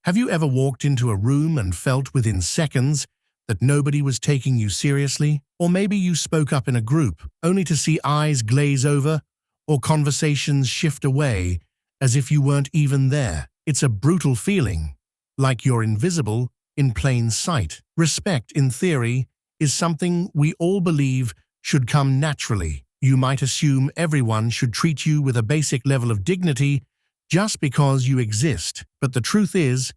Have you ever walked into a room and felt within seconds that nobody was taking you seriously? Or maybe you spoke up in a group, only to see eyes glaze over or conversations shift away as if you weren't even there. It's a brutal feeling, like you're invisible in plain sight. Respect, in theory, is something we all believe should come naturally. You might assume everyone should treat you with a basic level of dignity just because you exist. But the truth is,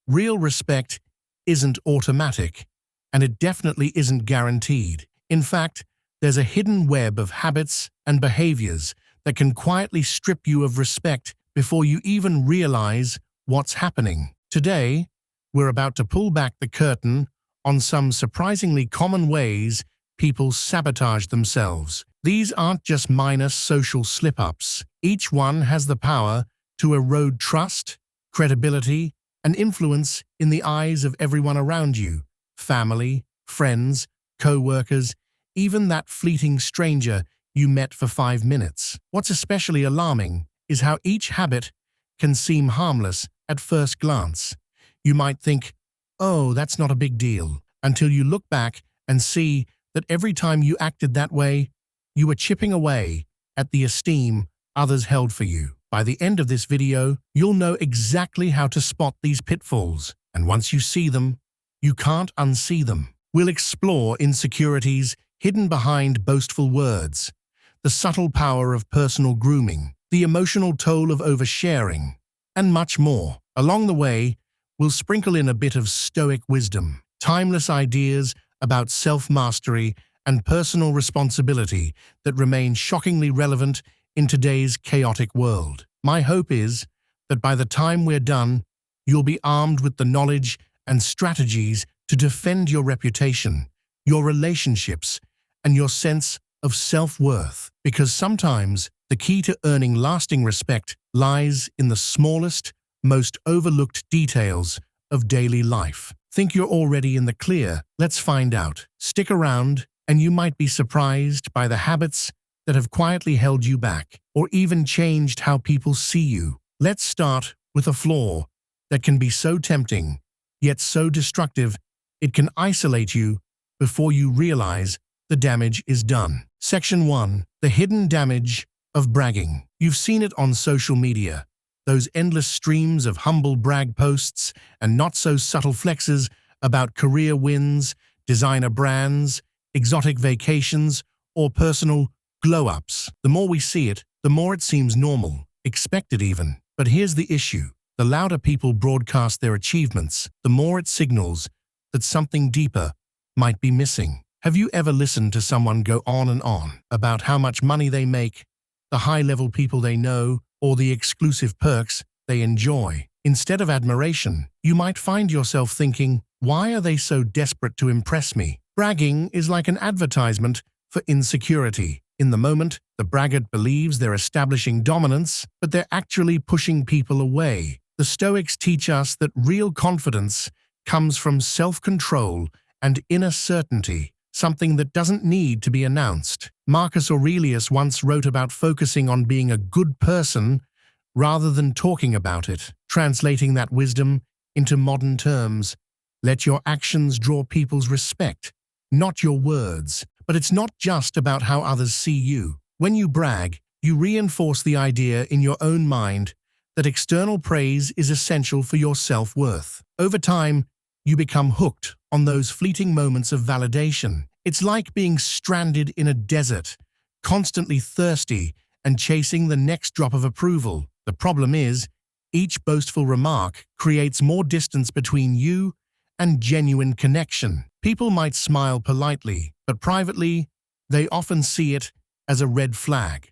real respect isn't automatic, and it definitely isn't guaranteed. In fact, there's a hidden web of habits and behaviors that can quietly strip you of respect before you even realize what's happening. Today, we're about to pull back the curtain on some surprisingly common ways people sabotage themselves. These aren't just minor social slip-ups. Each one has the power to erode trust, credibility, and influence in the eyes of everyone around you: family, friends, co-workers, even that fleeting stranger you met for 5 minutes. What's especially alarming is how each habit can seem harmless at first glance. You might think, "Oh, that's not a big deal," until you look back and see that every time you acted that way, you were chipping away at the esteem others held for you. By the end of this video, you'll know exactly how to spot these pitfalls, and once you see them, you can't unsee them. We'll explore insecurities hidden behind boastful words, the subtle power of personal grooming, the emotional toll of oversharing, and much more. Along the way, we'll sprinkle in a bit of Stoic wisdom, timeless ideas about self-mastery and personal responsibility that remain shockingly relevant in today's chaotic world. My hope is that by the time we're done, you'll be armed with the knowledge and strategies to defend your reputation, your relationships, and your sense of self-worth. Because sometimes the key to earning lasting respect lies in the smallest, most overlooked details of daily life. Think you're already in the clear? Let's find out. Stick around, and you might be surprised by the habits that have quietly held you back, or even changed how people see you. Let's start with a flaw that can be so tempting, yet so destructive, it can isolate you before you realize the damage is done. Section 1. The hidden damage of bragging. You've seen it on social media. Those endless streams of humble brag posts and not-so-subtle flexes about career wins, designer brands, exotic vacations, or personal glow-ups. The more we see it, the more it seems normal, expected even. But here's the issue. The louder people broadcast their achievements, the more it signals that something deeper might be missing. Have you ever listened to someone go on and on about how much money they make, the high-level people they know, or the exclusive perks they enjoy? Instead of admiration, you might find yourself thinking, "Why are they so desperate to impress me?" Bragging is like an advertisement for insecurity. In the moment, the braggart believes they're establishing dominance, but they're actually pushing people away. The Stoics teach us that real confidence comes from self-control and inner certainty, something that doesn't need to be announced. Marcus Aurelius once wrote about focusing on being a good person rather than talking about it. Translating that wisdom into modern terms, let your actions draw people's respect, not your words. But it's not just about how others see you. When you brag, you reinforce the idea in your own mind that external praise is essential for your self-worth. Over time, you become hooked on those fleeting moments of validation. It's like being stranded in a desert, constantly thirsty and chasing the next drop of approval. The problem is, each boastful remark creates more distance between you and genuine connection. People might smile politely, but privately, they often see it as a red flag,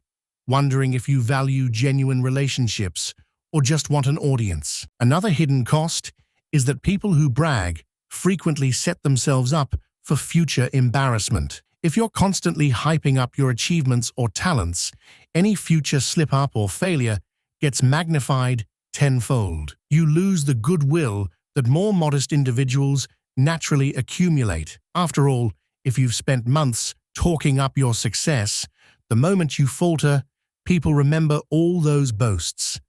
wondering if you value genuine relationships or just want an audience. Another hidden cost is that people who brag frequently set themselves up for future embarrassment. If you're constantly hyping up your achievements or talents, any future slip-up or failure gets magnified tenfold. You lose the goodwill that more modest individuals naturally accumulate. After all, if you've spent months talking up your success, the moment you falter, people remember all those boasts,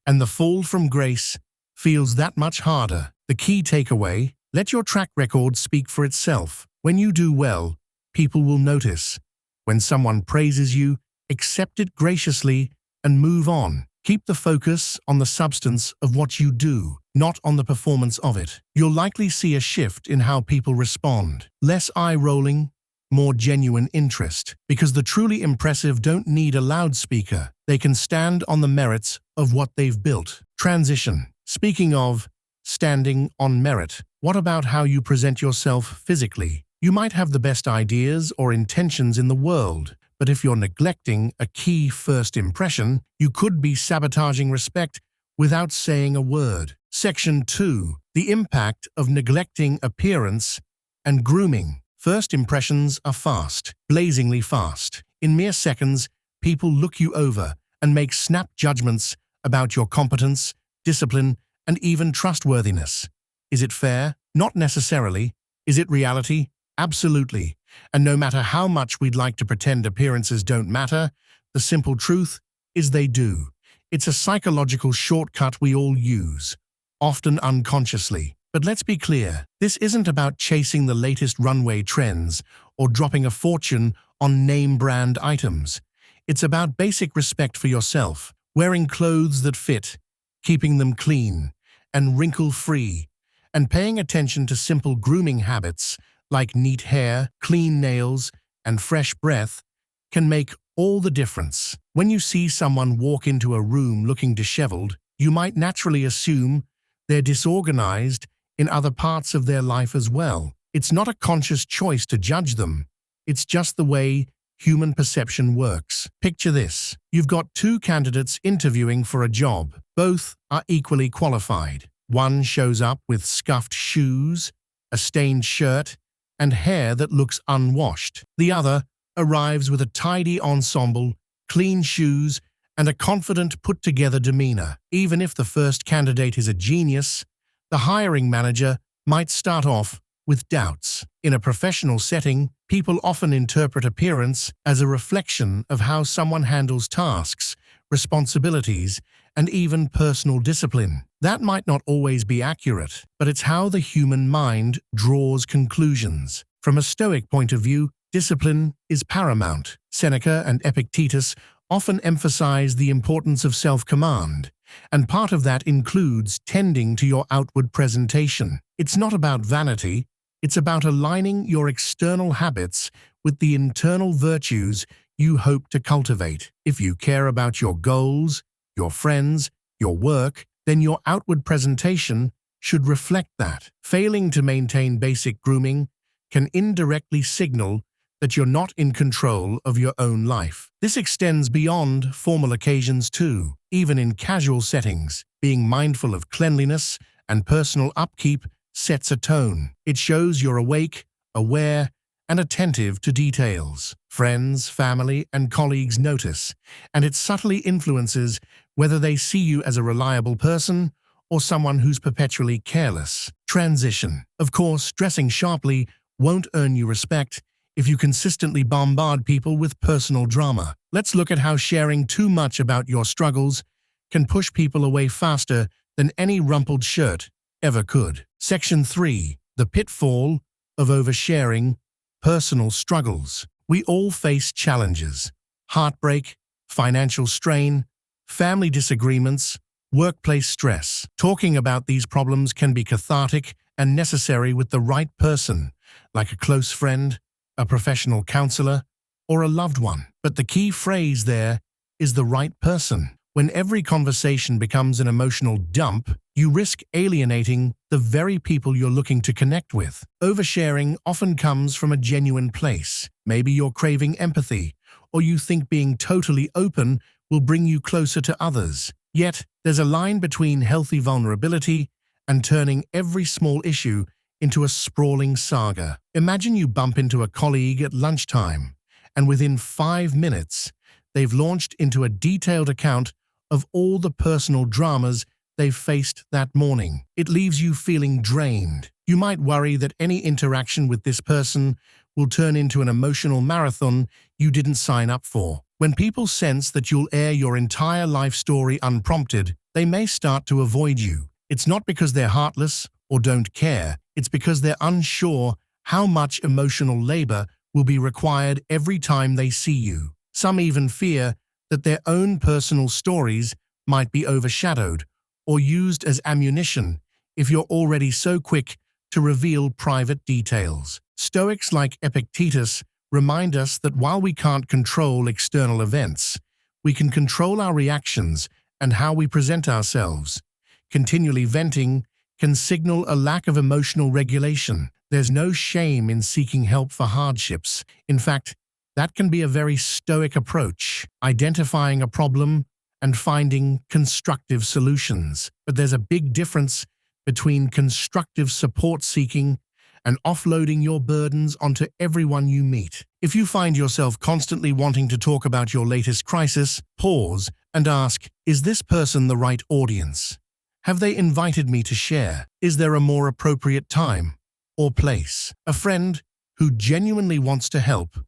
and the fall from grace feels that much harder. The key takeaway: let your track record speak for itself. When you do well, people will notice. When someone praises you, accept it graciously and move on. Keep the focus on the substance of what you do, not on the performance of it. You'll likely see a shift in how people respond. Less eye-rolling, more genuine interest. Because the truly impressive don't need a loudspeaker. They can stand on the merits of what they've built. Transition. Speaking of standing on merit, what about how you present yourself physically? You might have the best ideas or intentions in the world, but if you're neglecting a key first impression, you could be sabotaging respect without saying a word. Section 2. The impact of neglecting appearance and grooming. First impressions are fast, blazingly fast. In mere seconds, people look you over and make snap judgments about your competence, discipline, and even trustworthiness. Is it fair? Not necessarily. Is it reality? Absolutely. And no matter how much we'd like to pretend appearances don't matter, the simple truth is they do. It's a psychological shortcut we all use, often unconsciously. But let's be clear, this isn't about chasing the latest runway trends or dropping a fortune on name-brand items. It's about basic respect for yourself, wearing clothes that fit, keeping them clean and wrinkle-free, and paying attention to simple grooming habits like neat hair, clean nails, and fresh breath can make all the difference. When you see someone walk into a room looking disheveled, you might naturally assume they're disorganized in other parts of their life as well. It's not a conscious choice to judge them. It's just the way human perception works. Picture this. You've got two candidates interviewing for a job. Both are equally qualified. One shows up with scuffed shoes, a stained shirt, and hair that looks unwashed. The other arrives with a tidy ensemble, clean shoes, and a confident, put-together demeanor. Even if the first candidate is a genius, the hiring manager might start off with doubts. In a professional setting, people often interpret appearance as a reflection of how someone handles tasks, responsibilities, and even personal discipline. That might not always be accurate, but it's how the human mind draws conclusions. From a Stoic point of view, discipline is paramount. Seneca and Epictetus often emphasize the importance of self-command, and part of that includes tending to your outward presentation. It's not about vanity, it's about aligning your external habits with the internal virtues you hope to cultivate. If you care about your goals, your friends, your work, then your outward presentation should reflect that. Failing to maintain basic grooming can indirectly signal that you're not in control of your own life. This extends beyond formal occasions too. Even in casual settings, being mindful of cleanliness and personal upkeep sets a tone. It shows you're awake, aware, and attentive to details. Friends, family, and colleagues notice, and it subtly influences whether they see you as a reliable person or someone who's perpetually careless. Transition. Of course, dressing sharply won't earn you respect if you consistently bombard people with personal drama. Let's look at how sharing too much about your struggles can push people away faster than any rumpled shirt ever could. Section 3. The pitfall of oversharing personal struggles. We all face challenges: heartbreak, financial strain, family disagreements, workplace stress. Talking about these problems can be cathartic and necessary with the right person, like a close friend, a professional counselor, or a loved one. But the key phrase there is the right person. When every conversation becomes an emotional dump, you risk alienating the very people you're looking to connect with. Oversharing often comes from a genuine place. Maybe you're craving empathy, or you think being totally open will bring you closer to others. Yet, there's a line between healthy vulnerability and turning every small issue into a sprawling saga. Imagine you bump into a colleague at lunchtime, and within 5 minutes, they've launched into a detailed account of all the personal dramas they've faced that morning. It leaves you feeling drained. You might worry that any interaction with this person will turn into an emotional marathon you didn't sign up for. When people sense that you'll air your entire life story unprompted, they may start to avoid you. It's not because they're heartless or don't care. It's because they're unsure how much emotional labor will be required every time they see you. Some even fear that their own personal stories might be overshadowed or used as ammunition if you're already so quick to reveal private details. Stoics like Epictetus remind us that while we can't control external events, we can control our reactions and how we present ourselves. Continually venting can signal a lack of emotional regulation. There's no shame in seeking help for hardships. In fact, that can be a very Stoic approach, identifying a problem and finding constructive solutions. But there's a big difference between constructive support seeking and offloading your burdens onto everyone you meet. If you find yourself constantly wanting to talk about your latest crisis, pause and ask, is this person the right audience? Have they invited me to share? Is there a more appropriate time or place? A friend who genuinely wants to help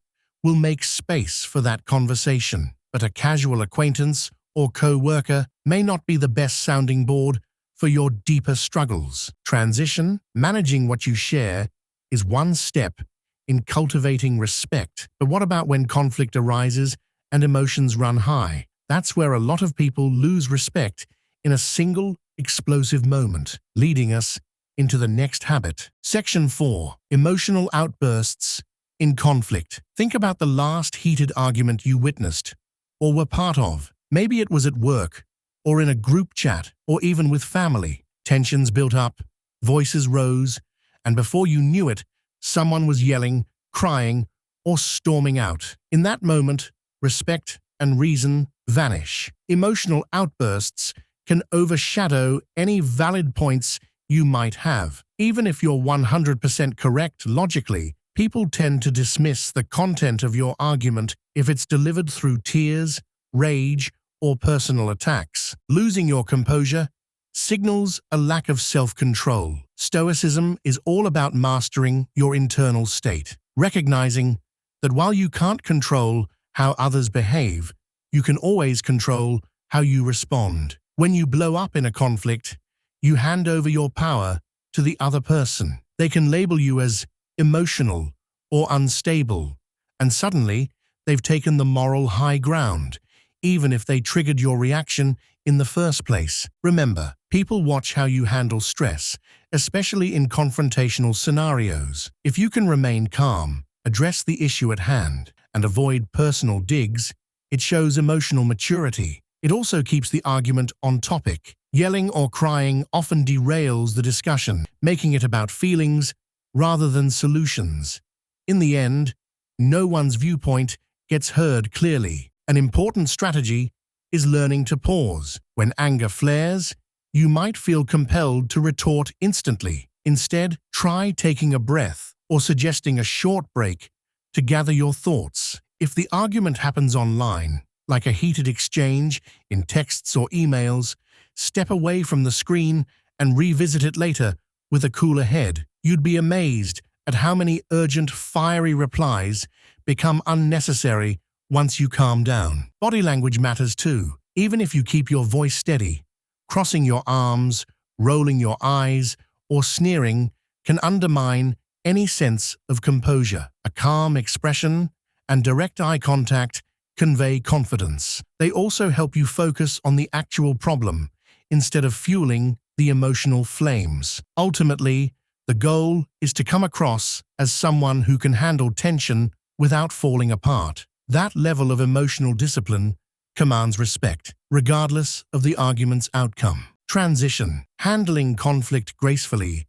will make space for that conversation, but a casual acquaintance or co-worker may not be the best sounding board for your deeper struggles. Transition, managing what you share, is one step in cultivating respect. But what about when conflict arises and emotions run high? That's where a lot of people lose respect in a single explosive moment, leading us into the next habit. Section 4. Emotional outbursts in conflict. Think about the last heated argument you witnessed or were part of. Maybe it was at work, or in a group chat, or even with family. Tensions built up, voices rose, and before you knew it, someone was yelling, crying, or storming out. In that moment, respect and reason vanish. Emotional outbursts can overshadow any valid points you might have. Even if you're 100% correct logically, people tend to dismiss the content of your argument if it's delivered through tears, rage, or personal attacks. Losing your composure signals a lack of self-control. Stoicism is all about mastering your internal state, recognizing that while you can't control how others behave, you can always control how you respond. When you blow up in a conflict, you hand over your power to the other person. They can label you as emotional or unstable, and suddenly they've taken the moral high ground, even if they triggered your reaction in the first place. Remember, people watch how you handle stress, especially in confrontational scenarios. If you can remain calm, address the issue at hand, and avoid personal digs, it shows emotional maturity. It also keeps the argument on topic. Yelling or crying often derails the discussion, making it about feelings rather than solutions. In the end, no one's viewpoint gets heard clearly. An important strategy is learning to pause. When anger flares, you might feel compelled to retort instantly. Instead, try taking a breath or suggesting a short break to gather your thoughts. If the argument happens online, like a heated exchange in texts or emails, step away from the screen and revisit it later with a cooler head. You'd be amazed at how many urgent, fiery replies become unnecessary once you calm down. Body language matters too. Even if you keep your voice steady, crossing your arms, rolling your eyes, or sneering can undermine any sense of composure. A calm expression and direct eye contact convey confidence. They also help you focus on the actual problem instead of fueling the emotional flames. Ultimately, the goal is to come across as someone who can handle tension without falling apart. That level of emotional discipline commands respect, regardless of the argument's outcome. Transition. Handling conflict gracefully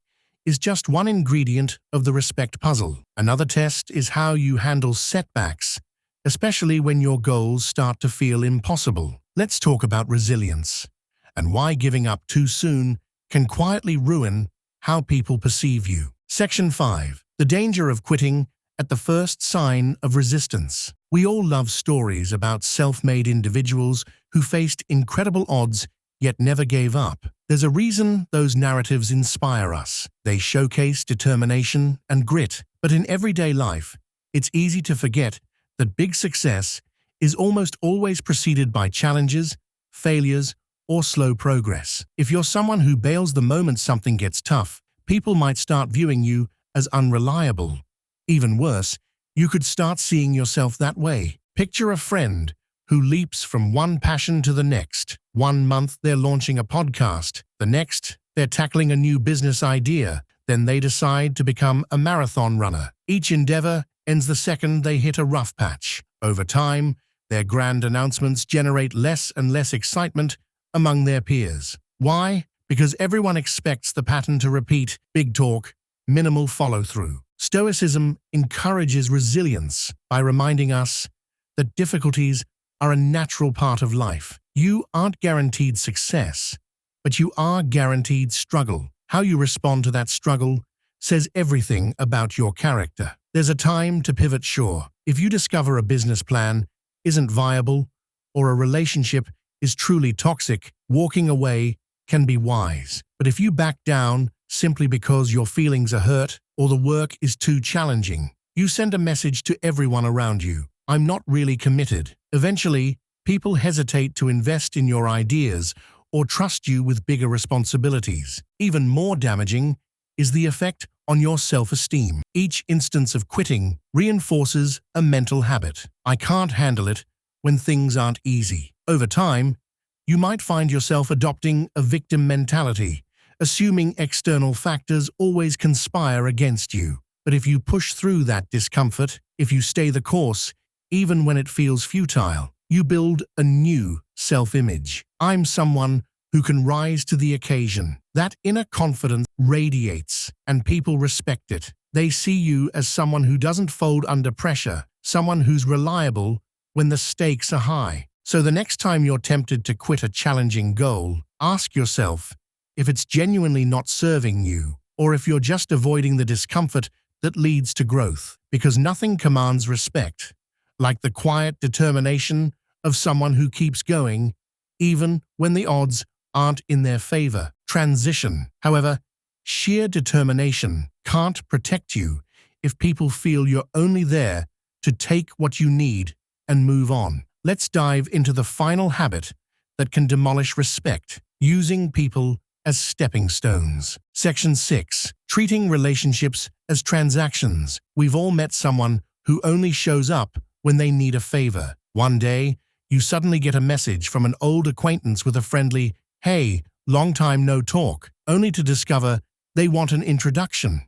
is just one ingredient of the respect puzzle. Another test is how you handle setbacks, especially when your goals start to feel impossible. Let's talk about resilience and why giving up too soon can quietly ruin how people perceive you. Section 5. The danger of quitting at the first sign of resistance. We all love stories about self-made individuals who faced incredible odds yet never gave up. There's a reason those narratives inspire us. They showcase determination and grit. But in everyday life, it's easy to forget that big success is almost always preceded by challenges, failures, or slow progress. If you're someone who bails the moment something gets tough, people might start viewing you as unreliable. Even worse, you could start seeing yourself that way. Picture a friend who leaps from one passion to the next. 1 month they're launching a podcast, the next they're tackling a new business idea, then they decide to become a marathon runner. Each endeavor ends the second they hit a rough patch. Over time, their grand announcements generate less and less excitement among their peers. Why? Because everyone expects the pattern to repeat: big talk, minimal follow-through. Stoicism encourages resilience by reminding us that difficulties are a natural part of life. You aren't guaranteed success, but you are guaranteed struggle. How you respond to that struggle says everything about your character. There's a time to pivot, sure. If you discover a business plan isn't viable or a relationship is truly toxic, walking away can be wise. But if you back down simply because your feelings are hurt or the work is too challenging, you send a message to everyone around you: I'm not really committed. Eventually, people hesitate to invest in your ideas or trust you with bigger responsibilities. Even more damaging is the effect on your self-esteem. Each instance of quitting reinforces a mental habit: I can't handle it when things aren't easy. Over time, you might find yourself adopting a victim mentality, assuming external factors always conspire against you. But if you push through that discomfort, if you stay the course, even when it feels futile, you build a new self-image. I'm someone who can rise to the occasion. That inner confidence radiates, and people respect it. They see you as someone who doesn't fold under pressure, someone who's reliable when the stakes are high. So the next time you're tempted to quit a challenging goal, ask yourself if it's genuinely not serving you, or if you're just avoiding the discomfort that leads to growth. Because nothing commands respect like the quiet determination of someone who keeps going, even when the odds aren't in their favor. Transition. However, sheer determination can't protect you if people feel you're only there to take what you need and move on. Let's dive into the final habit that can demolish respect: using people as stepping stones. Section 6. Treating relationships as transactions. We've all met someone who only shows up when they need a favor. One day, you suddenly get a message from an old acquaintance with a friendly, "Hey, long time no talk," only to discover they want an introduction,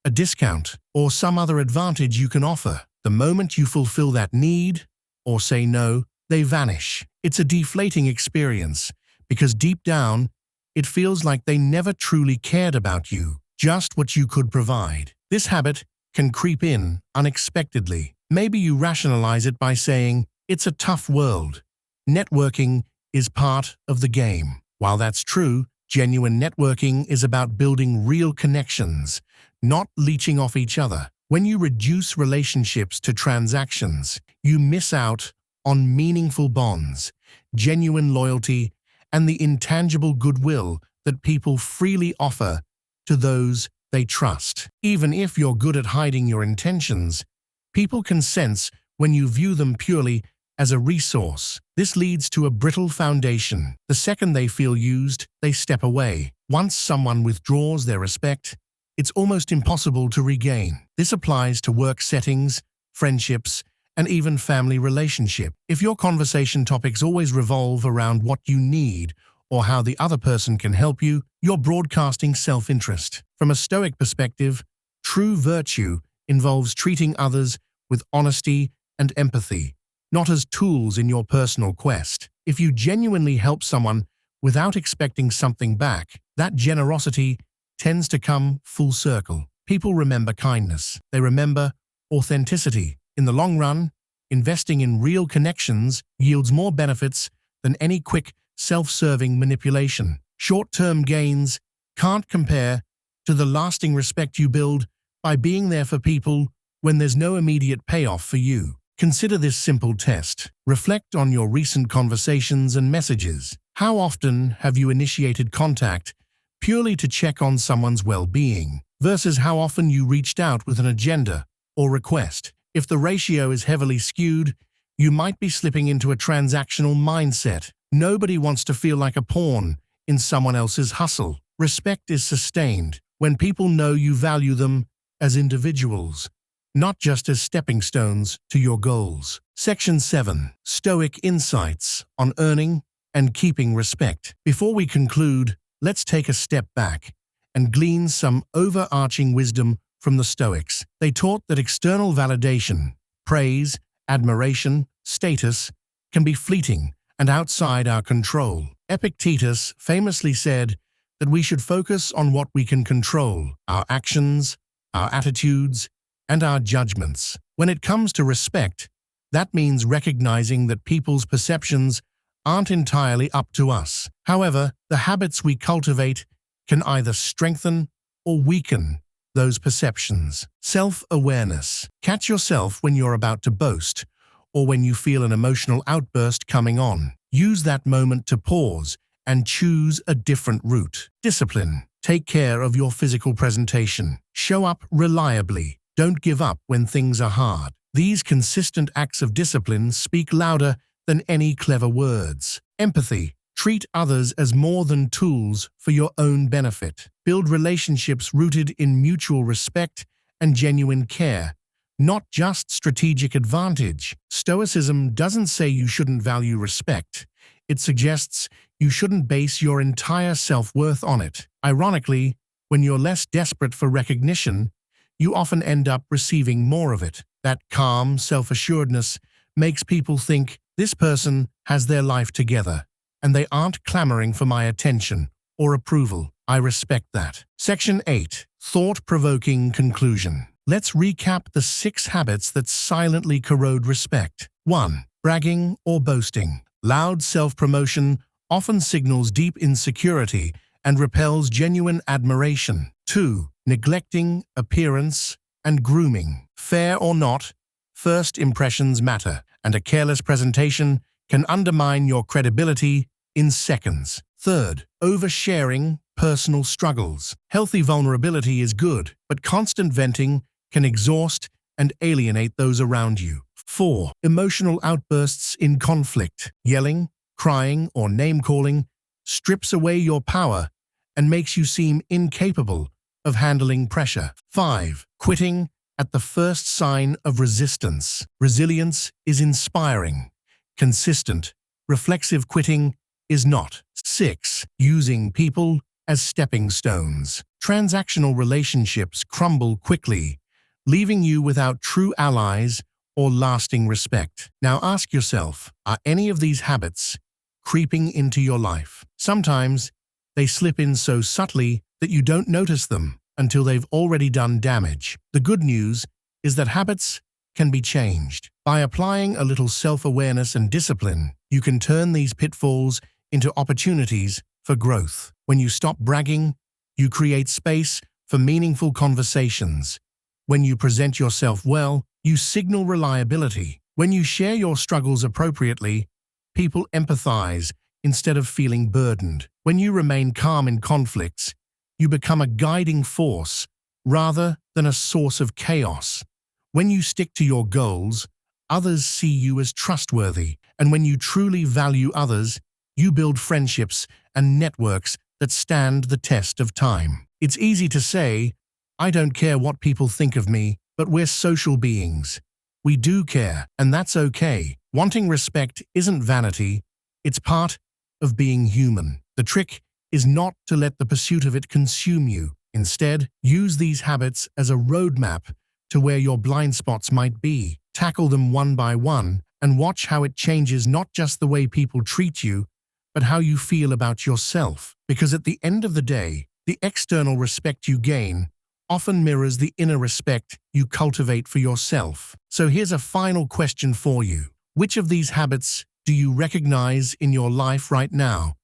a discount, or some other advantage you can offer. The moment you fulfill that need or say no, they vanish. It's a deflating experience because deep down, it feels like they never truly cared about you, just what you could provide. This habit can creep in unexpectedly. Maybe you rationalize it by saying, "It's a tough world. Networking is part of the game." While that's true, genuine networking is about building real connections, not leeching off each other. When you reduce relationships to transactions, you miss out on meaningful bonds, genuine loyalty, and the intangible goodwill that people freely offer to those they trust. Even if you're good at hiding your intentions, people can sense when you view them purely as a resource. This leads to a brittle foundation. The second they feel used, they step away. Once someone withdraws their respect, it's almost impossible to regain. This applies to work settings, friendships, and even family relationships. If your conversation topics always revolve around what you need or how the other person can help you, you're broadcasting self-interest. From a Stoic perspective, true virtue involves treating others with honesty and empathy, not as tools in your personal quest. If you genuinely help someone without expecting something back, that generosity tends to come full circle. People remember kindness. They remember authenticity. In the long run, investing in real connections yields more benefits than any quick, self-serving manipulation. Short-term gains can't compare to the lasting respect you build by being there for people when there's no immediate payoff for you. Consider this simple test. Reflect on your recent conversations and messages. How often have you initiated contact purely to check on someone's well-being, versus how often you reached out with an agenda or request? If the ratio is heavily skewed, you might be slipping into a transactional mindset. Nobody wants to feel like a pawn in someone else's hustle. Respect is sustained when people know you value them as individuals, not just as stepping stones to your goals. Section 7. Stoic Insights on Earning and Keeping Respect. Before we conclude, let's take a step back and glean some overarching wisdom from the Stoics. They taught that external validation, praise, admiration, status, can be fleeting and outside our control. Epictetus famously said that we should focus on what we can control: our actions, our attitudes, and our judgments. When it comes to respect, that means recognizing that people's perceptions aren't entirely up to us. However, the habits we cultivate can either strengthen or weaken those perceptions. Self-awareness. Catch yourself when you're about to boast or when you feel an emotional outburst coming on. Use that moment to pause and choose a different route. Discipline. Take care of your physical presentation. Show up reliably. Don't give up when things are hard. These consistent acts of discipline speak louder than any clever words. Empathy. Treat others as more than tools for your own benefit. Build relationships rooted in mutual respect and genuine care, not just strategic advantage. Stoicism doesn't say you shouldn't value respect. It suggests you shouldn't base your entire self-worth on it. Ironically, when you're less desperate for recognition, you often end up receiving more of it. That calm self-assuredness makes people think, this person has their life together, and they aren't clamoring for my attention or approval. I respect that. Section 8. Thought-provoking conclusion. Let's recap the 6 habits that silently corrode respect. 1. Bragging or boasting. Loud self-promotion often signals deep insecurity and repels genuine admiration. 2. Neglecting appearance and grooming. Fair or not, first impressions matter, and a careless presentation can undermine your credibility in seconds. 3rd. Oversharing personal struggles. Healthy vulnerability is good, but constant venting can exhaust and alienate those around you. 4. Emotional outbursts in conflict. Yelling, crying, or name-calling strips away your power and makes you seem incapable of handling pressure. 5. Quitting at the first sign of resistance. Resilience is inspiring. Consistent, reflexive quitting is not. 6. Using people as stepping stones. Transactional relationships crumble quickly, leaving you without true allies or lasting respect. Now ask yourself, are any of these habits creeping into your life? Sometimes they slip in so subtly that you don't notice them until they've already done damage. The good news is that habits can be changed. By applying a little self-awareness and discipline, you can turn these pitfalls into opportunities for growth. When you stop bragging, you create space for meaningful conversations. When you present yourself well, you signal reliability. When you share your struggles appropriately, people empathize instead of feeling burdened. When you remain calm in conflicts, you become a guiding force rather than a source of chaos. When you stick to your goals, others see you as trustworthy. And when you truly value others, you build friendships and networks that stand the test of time. It's easy to say, I don't care what people think of me, but we're social beings. We do care, and that's okay. Wanting respect isn't vanity, it's part of being human. The trick is not to let the pursuit of it consume you. Instead, use these habits as a roadmap to where your blind spots might be. Tackle them one by one and watch how it changes not just the way people treat you, but how you feel about yourself. Because at the end of the day, the external respect you gain often mirrors the inner respect you cultivate for yourself. So here's a final question for you. Which of these habits do you recognize in your life right now?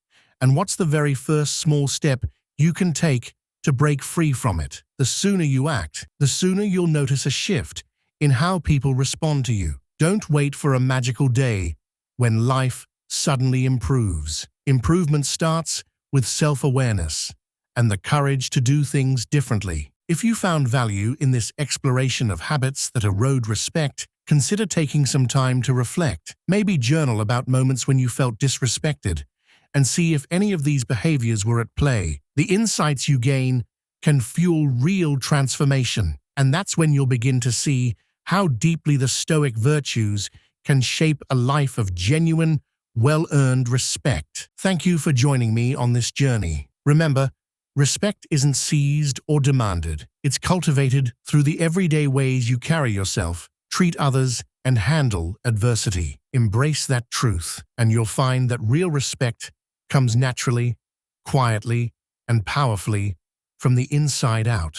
And what's the very first small step you can take to break free from it? The sooner you act, the sooner you'll notice a shift in how people respond to you. Don't wait for a magical day when life suddenly improves. Improvement starts with self-awareness and the courage to do things differently. If you found value in this exploration of habits that erode respect, consider taking some time to reflect. Maybe journal about moments when you felt disrespected and see if any of these behaviors were at play. The insights you gain can fuel real transformation, and that's when you'll begin to see how deeply the Stoic virtues can shape a life of genuine, well-earned respect. Thank you for joining me on this journey. Remember, respect isn't seized or demanded. It's cultivated through the everyday ways you carry yourself, treat others, and handle adversity. Embrace that truth, and you'll find that real respect comes naturally, quietly, and powerfully from the inside out.